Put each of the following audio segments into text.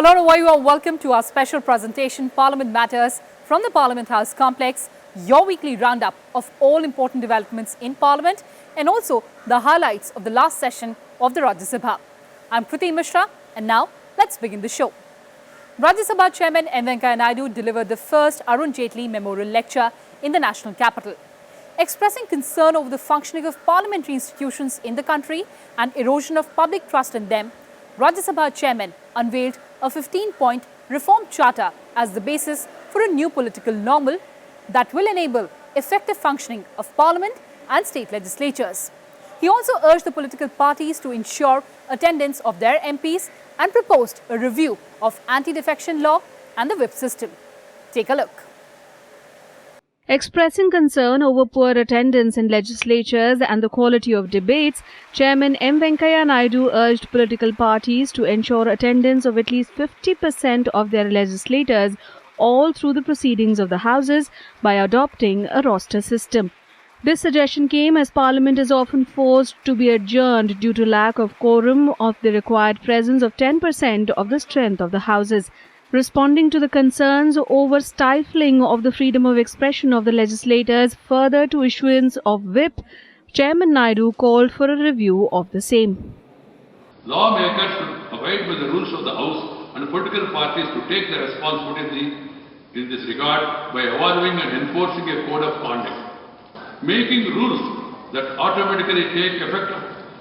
Hello and you are welcome to our special presentation, Parliament Matters, from the Parliament House complex, your weekly roundup of all important developments in Parliament and also the highlights of the last session of the Rajya Sabha. I'm Kriti Mishra and now let's begin the show. Rajya Sabha Chairman M. Venkaiah Naidu delivered the first Arun Jaitley Memorial Lecture in the national capital. Expressing concern over the functioning of parliamentary institutions in the country and erosion of public trust in them, Rajya Sabha Chairman unveiled a 15-point reform charter as the basis for a new political normal that will enable effective functioning of Parliament and state legislatures. He also urged the political parties to ensure attendance of their MPs and proposed a review of anti-defection law and the whip system. Take a look. Expressing concern over poor attendance in legislatures and the quality of debates, Chairman M. Venkaiah Naidu urged political parties to ensure attendance of at least 50% of their legislators all through the proceedings of the houses by adopting a roster system. This suggestion came as Parliament is often forced to be adjourned due to lack of quorum of the required presence of 10% of the strength of the houses. Responding to the concerns over stifling of the freedom of expression of the legislators further to issuance of whip, Chairman Naidu called for a review of the same. Lawmakers should abide by the rules of the House and political parties to take their responsibility in this regard by evolving and enforcing a code of conduct. Making rules that automatically take effect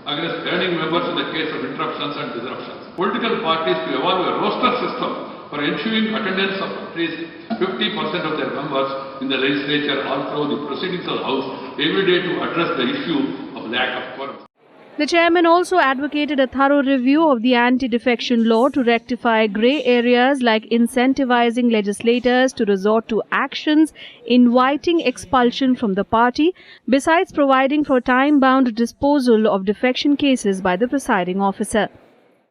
against turning members in the case of interruptions and disruptions. Political parties to evolve a roster system for ensuring attendance of at least 50% of their members in the legislature all through the proceedings of the House every day to address the issue of lack of quorum. The chairman also advocated a thorough review of the anti-defection law to rectify grey areas like incentivizing legislators to resort to actions inviting expulsion from the party, besides providing for time-bound disposal of defection cases by the presiding officer.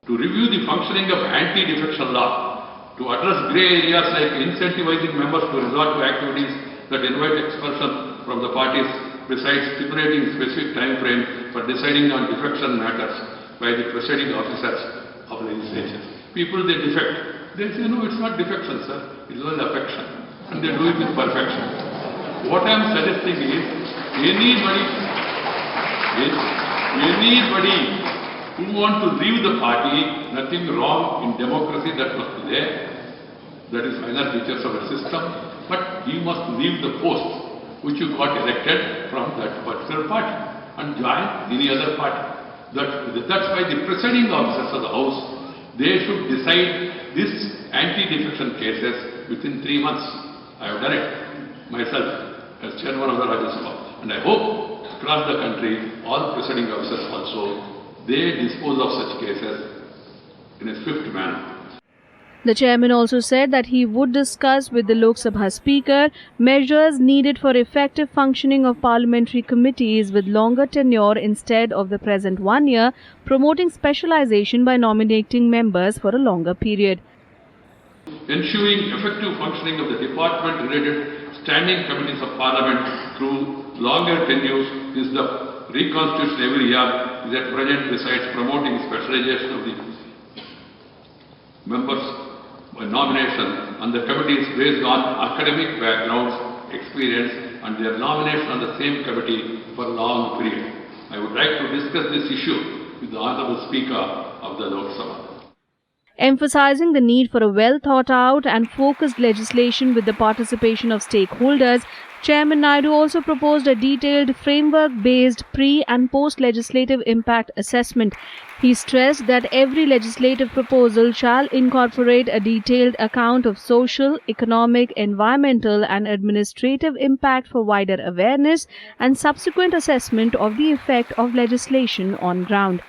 To review the functioning of anti-defection law, to address grey areas like incentivizing members to resort to activities that invite expulsion from the parties, besides stipulating specific time frame for deciding on defection matters by the presiding officers of legislatures. People, they defect. They say, no, it's not defection, sir. It's only affection. And they do it with perfection. What I am suggesting is, anybody who want to leave the party, nothing wrong in democracy, that must be there. That is minor features of a system. But he must leave the post which you got elected from that particular party and join any other party. That's why the presiding officers of the House, they should decide this anti-defection cases within 3 months. I have done it myself as chairman of the Rajya Sabha. And I hope across the country, all presiding officers also, they dispose of such cases in a swift manner. The chairman also said that he would discuss with the Lok Sabha Speaker measures needed for effective functioning of parliamentary committees with longer tenure instead of the present 1 year, promoting specialization by nominating members for a longer period. Ensuring effective functioning of the department-related standing committees of Parliament through longer tenures is the reconstitution every year is at present, besides promoting specialization of the members by nomination and the committees based on academic backgrounds, experience and their nomination on the same committee for a long period. I would like to discuss this issue with the Honourable Speaker of the Lok Sabha. Emphasizing the need for a well-thought-out and focused legislation with the participation of stakeholders, Chairman Naidu also proposed a detailed framework-based pre- and post-legislative impact assessment. He stressed that every legislative proposal shall incorporate a detailed account of social, economic, environmental and administrative impact for wider awareness and subsequent assessment of the effect of legislation on ground.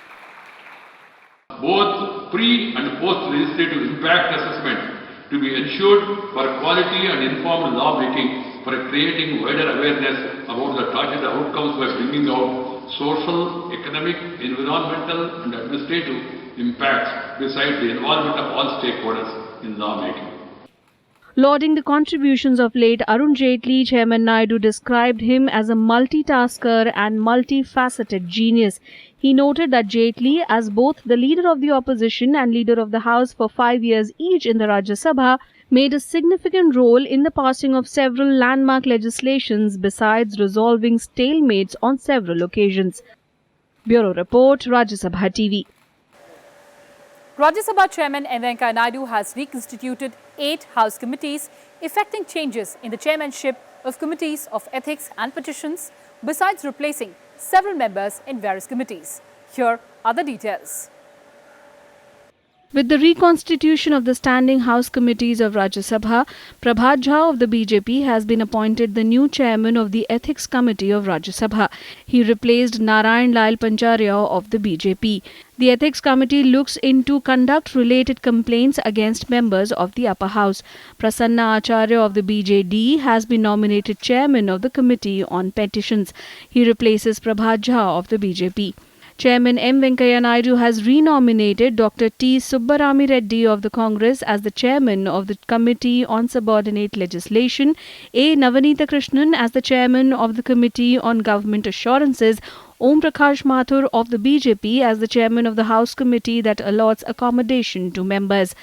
Both pre- and post-legislative impact assessment to be ensured for quality and informed lawmaking, for creating wider awareness about the targeted outcomes by bringing out social, economic, environmental and administrative impacts besides the involvement of all stakeholders in lawmaking. Lauding the contributions of late Arun Jaitley, Chairman Naidu described him as a multitasker and multifaceted genius. He noted that Jaitley, as both the leader of the opposition and leader of the House for 5 years each in the Rajya Sabha, made a significant role in the passing of several landmark legislations besides resolving stalemates on several occasions. Bureau Report, Rajya Sabha TV. Rajya Sabha Chairman M. Venkaiah Naidu has reconstituted 8 House committees, effecting changes in the chairmanship of committees of ethics and petitions, besides replacing several members in various committees. Here are the details. With the reconstitution of the standing House committees of Rajya Sabha, Prabhat Jha of the BJP has been appointed the new chairman of the Ethics Committee of Rajya Sabha. He replaced Narayan Lal Pancharia of the BJP. The Ethics Committee looks into conduct-related complaints against members of the upper house. Prasanna Acharya of the BJD has been nominated chairman of the Committee on Petitions. He replaces Prabhat Jha of the BJP. Chairman M. Venkaiah Naidu has renominated Dr. T. Subbarami Reddy of the Congress as the chairman of the Committee on Subordinate Legislation, A. Navanitha Krishnan as the chairman of the Committee on Government Assurances, Om Prakash Mathur of the BJP as the chairman of the House Committee that allots accommodation to members.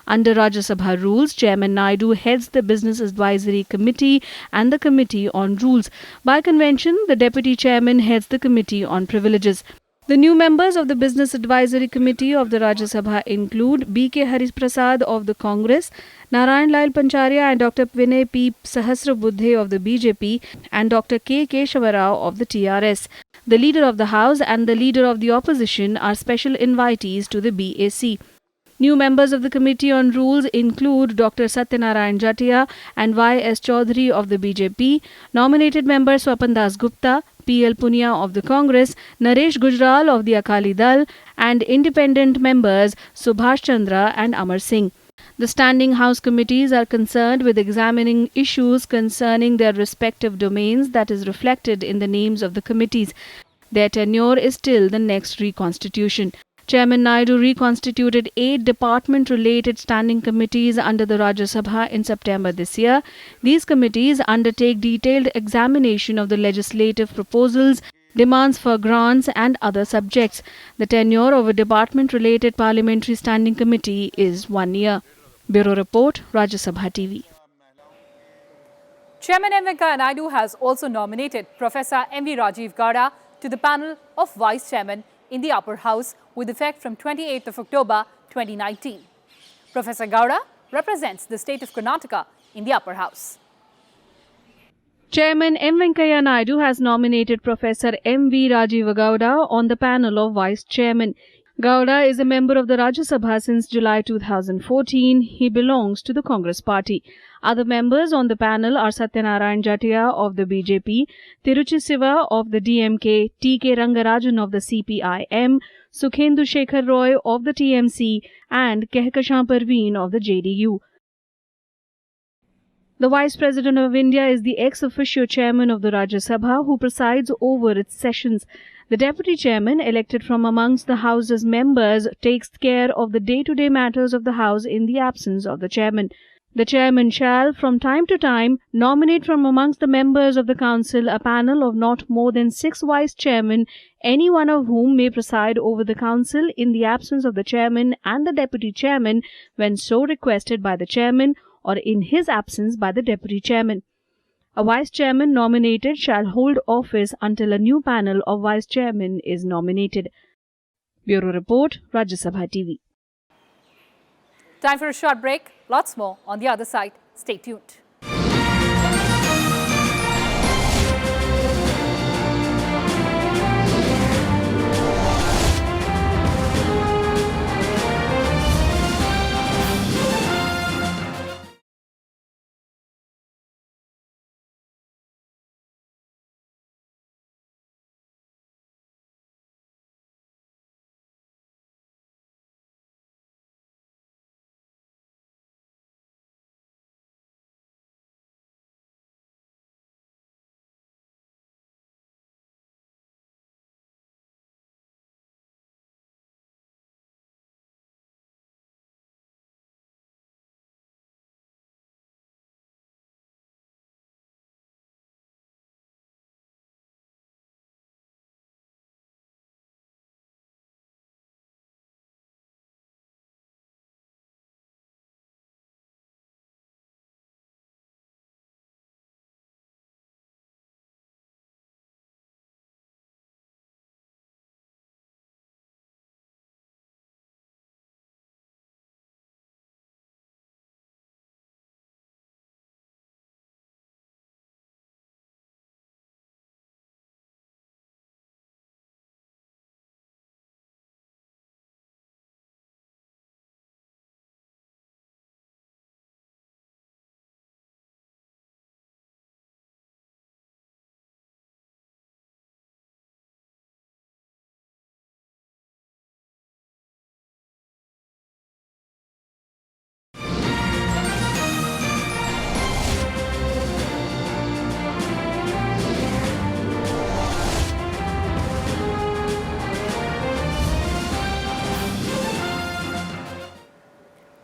Under Rajya Sabha rules, Chairman Naidu heads the Business Advisory Committee and the Committee on Rules. By convention, the Deputy Chairman heads the Committee on Privileges. The new members of the Business Advisory Committee of the Rajya Sabha include B.K. Hariprasad of the Congress, Narayan Lal Pancharia and Dr. Vinay P. Sahasrabuddhe of the BJP and Dr. K. Keshava Rao of the TRS. The leader of the House and the leader of the opposition are special invitees to the BAC. New members of the Committee on Rules include Dr. Satyanarayan Jatia and Y.S. Chaudhary of the BJP, nominated members Swapan Das Gupta, P.L. Punia of the Congress, Naresh Gujral of the Akali Dal, and independent members Subhash Chandra and Amar Singh. The standing House committees are concerned with examining issues concerning their respective domains that is reflected in the names of the committees. Their tenure is till the next reconstitution. Chairman Naidu reconstituted 8 department-related standing committees under the Rajya Sabha in September this year. These committees undertake detailed examination of the legislative proposals, demands for grants and other subjects. The tenure of a department-related parliamentary standing committee is 1 year. Bureau Report, Rajya Sabha TV. Chairman M. Venkaiah Naidu has also nominated Professor M.V. Rajiv Gowda to the panel of Vice Chairman in the Upper House with effect from 28th of October 2019. Professor Gowda represents the state of Karnataka in the Upper House. Chairman M. Venkaiah Naidu has nominated Professor M.V. Rajiv Gowda on the panel of Vice Chairman. Gowda is a member of the Rajya Sabha since July 2014. He belongs to the Congress party. Other members on the panel are Satyanarayan Jatia of the BJP, Tiruchi Siva of the DMK, T.K. Rangarajan of the CPIM, Sukhendu Shekhar Roy of the TMC and Kehkashan Parveen of the JDU. The Vice President of India is the ex officio chairman of the Rajya Sabha who presides over its sessions. The Deputy Chairman, elected from amongst the House's members, takes care of the day-to-day matters of the House in the absence of the Chairman. The Chairman shall, from time to time, nominate from amongst the members of the Council a panel of not more than 6 Vice Chairmen, any one of whom may preside over the Council in the absence of the Chairman and the Deputy Chairman when so requested by the Chairman or in his absence by the Deputy Chairman. A Vice Chairman nominated shall hold office until a new panel of Vice Chairmen is nominated. Bureau Report, Rajya Sabha TV. Time for a short break. Lots more on the other side. Stay tuned.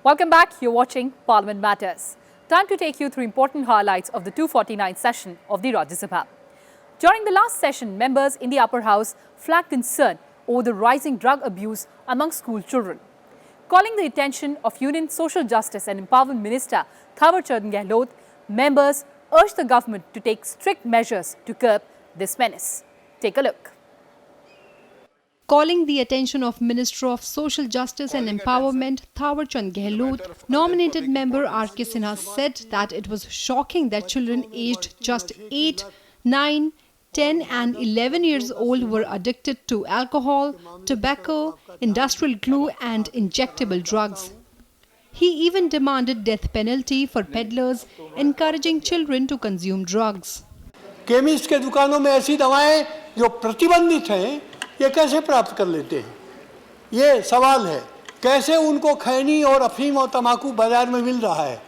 Welcome back. You're watching Parliament Matters. Time to take you through important highlights of the 249th session of the Rajya Sabha. During the last session, members in the upper house flagged concern over the rising drug abuse among school children. Calling the attention of Union Social Justice and Empowerment Minister Thawar Chand Gehlot, members urged the government to take strict measures to curb this menace. Take a look. Calling the attention of Minister of Social Justice and Empowerment Thawar Chand Gehlot, nominated member R.K. Sinha said that it was shocking that children aged just 8, 9, 10 and 11 years old were addicted to alcohol, tobacco, industrial glue and injectable drugs. He even demanded death penalty for peddlers encouraging children to consume drugs. Chemist के दुकानों में ऐसी दवाएं जो प्रतिबंधित हैं, ये कैसे प्राप्त कर लेते हैं? ये सवाल है। कैसे उनको खैनी और अफीम और तंबाकू बाजार में मिल रहा है?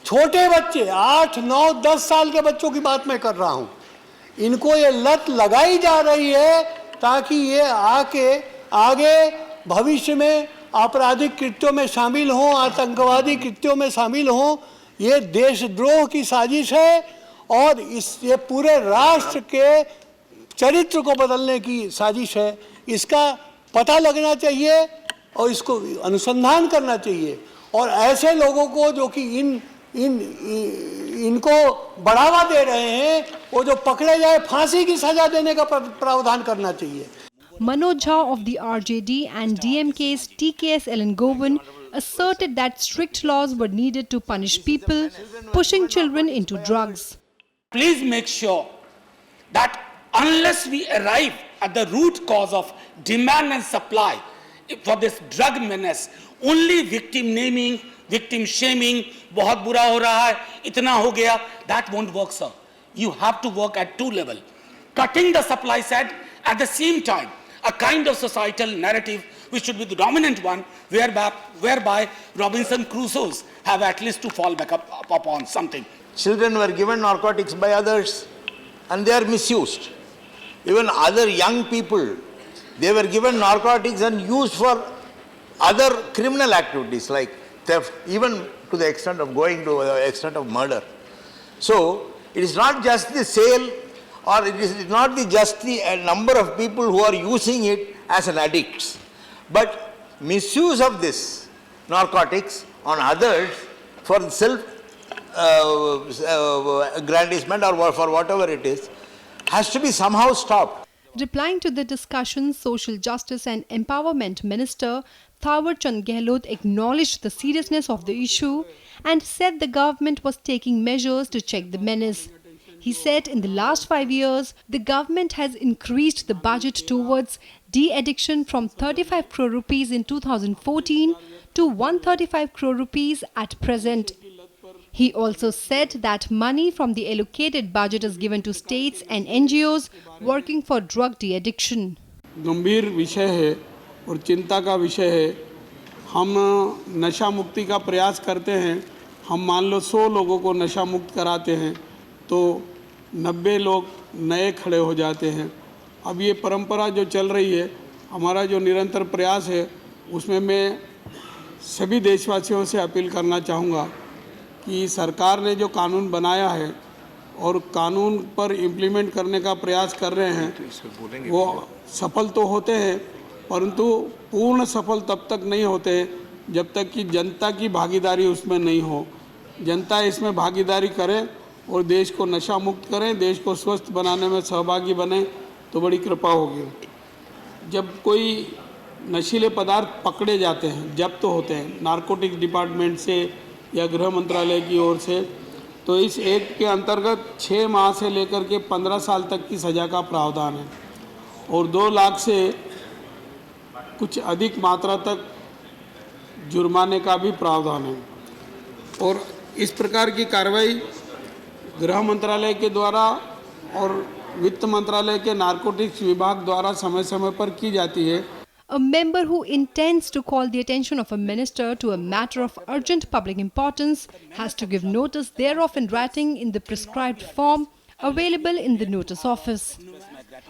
छोटे बच्चे 8, 9, 10 साल के बच्चों की बात मैं कर रहा हूँ। इनको ये लत लगाई जा रही है ताकि ये आगे भविष्य में आपराधिक कृत्यों में शामिल हों, आतंकवादी कृत्यों में शामिल हों। ये देशद्रोह की साजिश है और ये पूरे राष्ट्र के चरित्र को बदलने की साजिश है। इसका पता लगना चाहिए और इसको अनुसंधान करना चाहिए और ऐसे लोगों को जो कि इनको बढ़ावा दे रहे हैं, वो जो पकड़े जाए फांसी की सजा देने का प्रावधान करना चाहिए। Manoj Jha of the RJD and DMK's TKS Ellen Govan asserted that strict laws were needed to punish people pushing children into drugs. Please make sure that unless we arrive at the root cause of demand and supply for this drug menace, only victim naming, victim shaming, बहुत बुरा हो रहा है, इतना हो गया, that won't work, sir. You have to work at two levels. Cutting the supply side, at the same time, a kind of societal narrative which should be the dominant one, whereby Robinson Crusoes have at least to fall back upon something. Children were given narcotics by others and they are misused. Even other young people, they were given narcotics and used for other criminal activities like theft, even to the extent of going to the extent of murder. So it is not just the sale or it is not just the number of people who are using it as an addicts, but misuse of this narcotics on others for self-aggrandizement or for whatever it is, has to be somehow stopped. Replying to the discussion, Social Justice and Empowerment Minister Thawar Chand Gehlot acknowledged the seriousness of the issue and said the government was taking measures to check the menace. He said in the last 5 years, the government has increased the budget towards de-addiction from 35 crore rupees in 2014 to 135 crore rupees at present. He also said that money from the allocated budget is given to states and NGOs working for drug de-addiction. गंभीर विषय है और चिंता का विषय है। हम नशा मुक्ति का प्रयास करते हैं। हम मान लो 100 लोगों को नशा मुक्त कराते हैं तो 90 लोग नए खड़े हो जाते हैं। अब ये परंपरा जो चल रही है, हमारा जो निरंतर प्रयास है, उसमें मैं सभी देशवासियों से अपील करना चाहूँगा कि सरकार ने जो कानून बनाया है और कानून पर इम्प्लीमेंट करने का प्रयास कर रहे हैं, वो सफल तो होते हैं, परंतु पूर्ण सफल तब तक नहीं होते जब तक कि जनता की भागीदारी उसमें नहीं हो। जनता इसमें भागीदारी करे और देश को नशा मुक्त करें, देश को स्वस्थ बनाने में सहभागी बने तो बड़ी कृपा होगी। जब कोई नशीले पदार्थ पकड़े जाते हैं, जब्त होते हैं नारकोटिक्स डिपार्टमेंट से या गृह मंत्रालय की ओर से, तो इस एक्ट के अंतर्गत 6 माह से लेकर के 15 साल तक की सज़ा का प्रावधान है और 2 लाख से कुछ अधिक मात्रा तक जुर्माने का भी प्रावधान है। और इस प्रकार की कार्रवाई गृह मंत्रालय के द्वारा और वित्त मंत्रालय के नारकोटिक्स विभाग द्वारा समय समय पर की जाती है। A member who intends to call the attention of a minister to a matter of urgent public importance has to give notice thereof in writing in the prescribed form available in the notice office.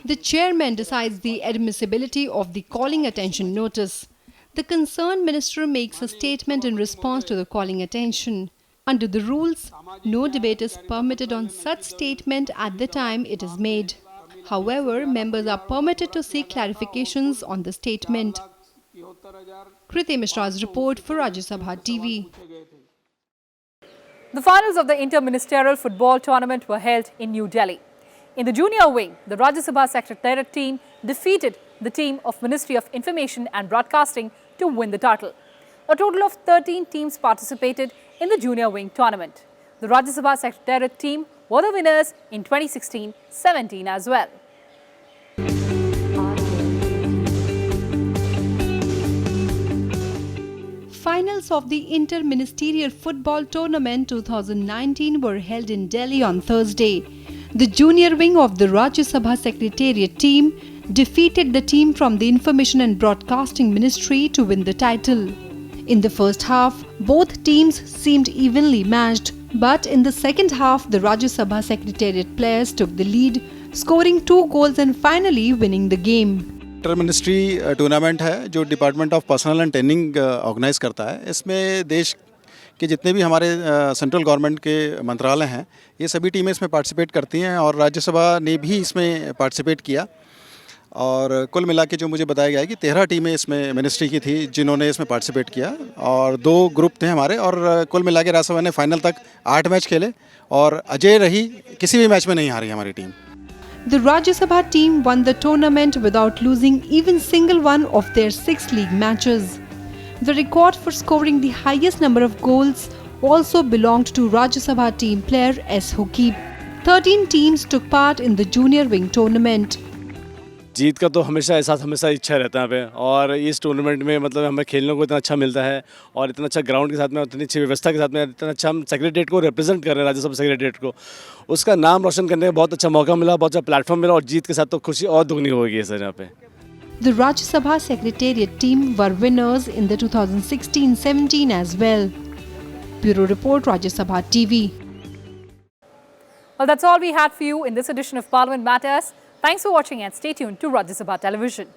The chairman decides the admissibility of the calling attention notice. the concerned minister makes a statement in response to the calling attention. Under the rules, no debate is permitted on such statement at the time it is made. However, members are permitted to seek clarifications on the statement. Kriti Mishra's report for Rajya Sabha TV. The finals of the Inter-Ministerial Football Tournament were held in New Delhi. In the junior wing, the Rajya Sabha Secretariat team defeated the team of Ministry of Information and Broadcasting to win the title. A total of 13 teams participated in the junior wing tournament. The Rajya Sabha Secretariat team were the winners in 2016-17 as well. Finals of the Inter-Ministerial Football Tournament 2019 were held in Delhi on Thursday. The junior wing of the Rajya Sabha Secretariat team defeated the team from the Information and Broadcasting Ministry to win the title. In the first half, both teams seemed evenly matched, but in the second half, the Rajya Sabha Secretariat players took the lead, scoring 2 goals and finally winning the game. Inter ministry tournament है जो department of personnel and training organise करता है। इसमें देश के जितने भी हमारे सेंट्रल गवर्नमेंट के मंत्रालय हैं, ये सभी टीमें इसमें पार्टिसिपेट करती हैं और राज्यसभा ने भी इसमें पार्टिसिपेट किया। और कुल मिला के जो मुझे बताया गया है कि 13 टीमें इसमें मिनिस्ट्री की थी जिन्होंने इसमें पार्टिसिपेट किया और 2 ग्रुप थे हमारे और कुल मिला के राज्यसभा ने फाइनल तक 8 मैच खेले और अजय रही, किसी भी मैच में नहीं हारी हमारी team. The Rajya Sabha team won the tournament without losing even single one of their 6 league matches. The record for scoring the highest number of goals also belonged to Rajya Sabha team player S. Hukib. 13 teams took part in the junior wing tournament. जीत का तो हमेशा एहसास हमेशा इच्छा रहता है यहाँ पे और इस टूर्नामेंट में मतलब हमें खेलने को इतना अच्छा मिलता है और इतना अच्छा ग्राउंड के साथ में इतनी अच्छी व्यवस्था के साथ में इतना अच्छा हम सेक्रेटरीट को रिप्रेजेंट कर रहे हैं, राज्यसभा सेक्रेटरीट को उसका नाम रोशन करने का बहुत अच्छा मौका मिला, बहुत अच्छा प्लेटफॉर्म मिला और जीत के साथ तो खुशी और दुगनी होगी सर यहाँ पे। The Rajya Sabha Secretariat team were winners in the 2016-17 as well. Bureau Report, Rajya Sabha TV. Well, that's all we had for you in this edition of Parliament Matters. Thanks for watching and stay tuned to Rajya Sabha Television.